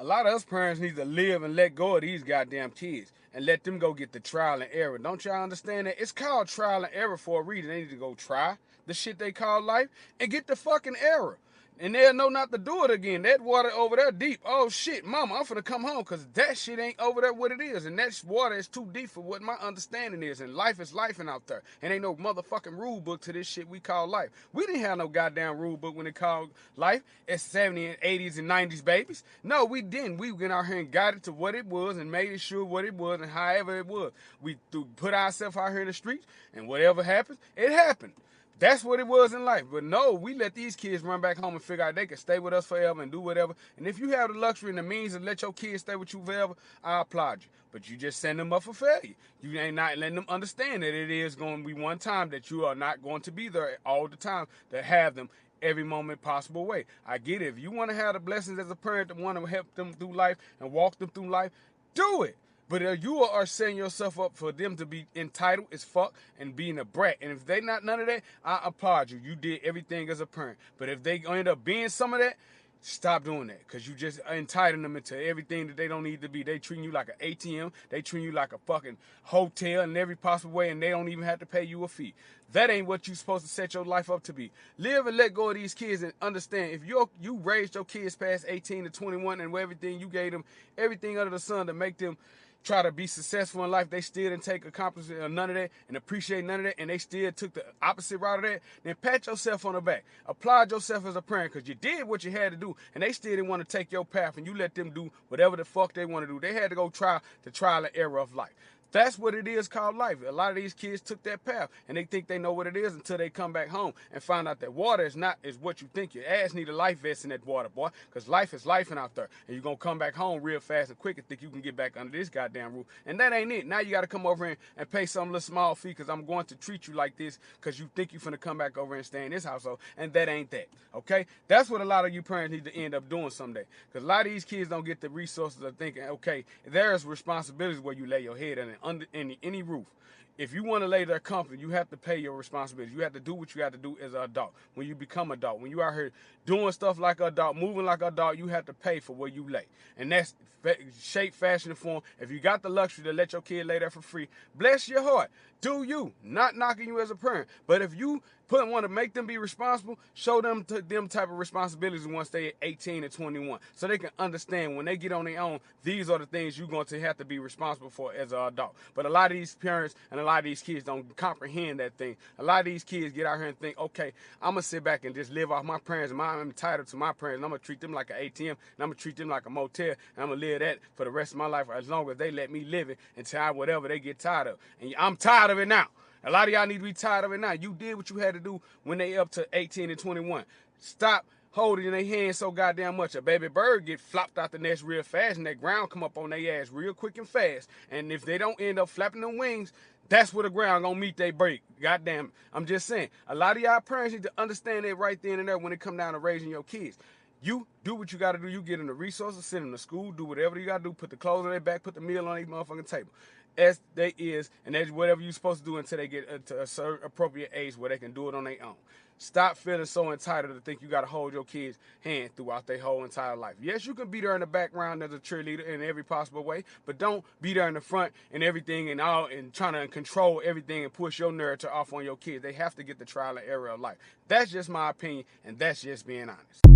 A lot of us parents need to live and let go of these goddamn kids and let them go get the trial and error. Don't y'all understand that? It's called trial and error for a reason. They need to go try the shit they call life and get the fucking error. And they'll know not to do it again. That water over there deep. Oh shit, mama, I'm finna come home because that shit ain't over there what it is. And that water is too deep for what my understanding is. And life is life out there. And ain't no motherfucking rule book to this shit we call life. We didn't have no goddamn rule book when it called life. It's 70s and 80s and 90s babies. No, we didn't. We went out here and got it to what it was and made it sure what it was and however it was. We put ourselves out here in the streets and whatever happens, it happened. That's what it was in life. But no, we let these kids run back home and figure out they can stay with us forever and do whatever. And if you have the luxury and the means to let your kids stay with you forever, I applaud you. But you just send them up for failure. You ain't not letting them understand that it is going to be one time that you are not going to be there all the time to have them every moment possible way. I get it. If you want to have the blessings as a parent that want to help them through life and walk them through life, do it. But you are setting yourself up for them to be entitled as fuck and being a brat. And if they not none of that, I applaud you. You did everything as a parent. But if they end up being some of that, stop doing that. Because you just entitling them into everything that they don't need to be. They treating you like an ATM. They treating you like a fucking hotel in every possible way. And they don't even have to pay you a fee. That ain't what you supposed to set your life up to be. Live and let go of these kids and understand if you raised your kids past 18 to 21 and everything you gave them, everything under the sun to make them try to be successful in life, they still didn't take accomplishment or none of that and appreciate none of that, and they still took the opposite route of that, then pat yourself on the back. Applaud yourself as a parent because you did what you had to do, and they still didn't want to take your path, and you let them do whatever the fuck they want to do. They had to go try the trial and error of life. That's what it is called life. A lot of these kids took that path and they think they know what it is until they come back home and find out that water is what you think. Your ass need a life vest in that water, boy, because life is life out there. And you're going to come back home real fast and quick and think you can get back under this goddamn roof. And that ain't it. Now you got to come over here and pay some little small fee because I'm going to treat you like this because you think you're finna come back over and stay in this household. And that ain't that, okay? That's what a lot of you parents need to end up doing someday. Because a lot of these kids don't get the resources of thinking, okay, there's responsibilities where you lay your head in it. Under any roof. If you want to lay there comfortable, you have to pay your responsibilities. You have to do what you have to do as an adult. When you become adult, when you out here doing stuff like an adult, moving like an adult, you have to pay for where you lay. And that's shape, fashion, and form. If you got the luxury to let your kid lay there for free, bless your heart. Do you. Not knocking you as a parent. But if you want to make them be responsible, show them them type of responsibilities once they're 18 and 21. So they can understand when they get on their own, these are the things you're going to have to be responsible for as an adult. But a lot of these parents and a lot of these kids don't comprehend that thing. A lot of these kids get out here and think, okay, I'm going to sit back and just live off my parents. I'm entitled to my parents. And I'm going to treat them like an ATM. And I'm going to treat them like a motel. And I'm going to live that for the rest of my life as long as they let me live it until whatever they get tired of. And I'm tired of it now. A lot of y'all need to be tired of it now. You did what you had to do when they up to 18 and 21. Stop holding their hands so goddamn much. A baby bird get flopped out the nest real fast and that ground come up on their ass real quick and fast. And if they don't end up flapping them wings, that's where the ground gonna meet they break. Goddamn, I'm just saying. A lot of y'all parents need to understand that right then and there when it come down to raising your kids. You do what you got to do. You get them the resources, send them to school, do whatever you got to do, put the clothes on their back, put the meal on their motherfucking table. As they is, and that's whatever you're supposed to do until they get to a certain appropriate age where they can do it on their own. Stop feeling so entitled to think you got to hold your kid's hand throughout their whole entire life. Yes, you can be there in the background as a cheerleader in every possible way, but don't be there in the front and everything and all and trying to control everything and push your narrative off on your kids. They have to get the trial and error of life. That's just my opinion, and that's just being honest.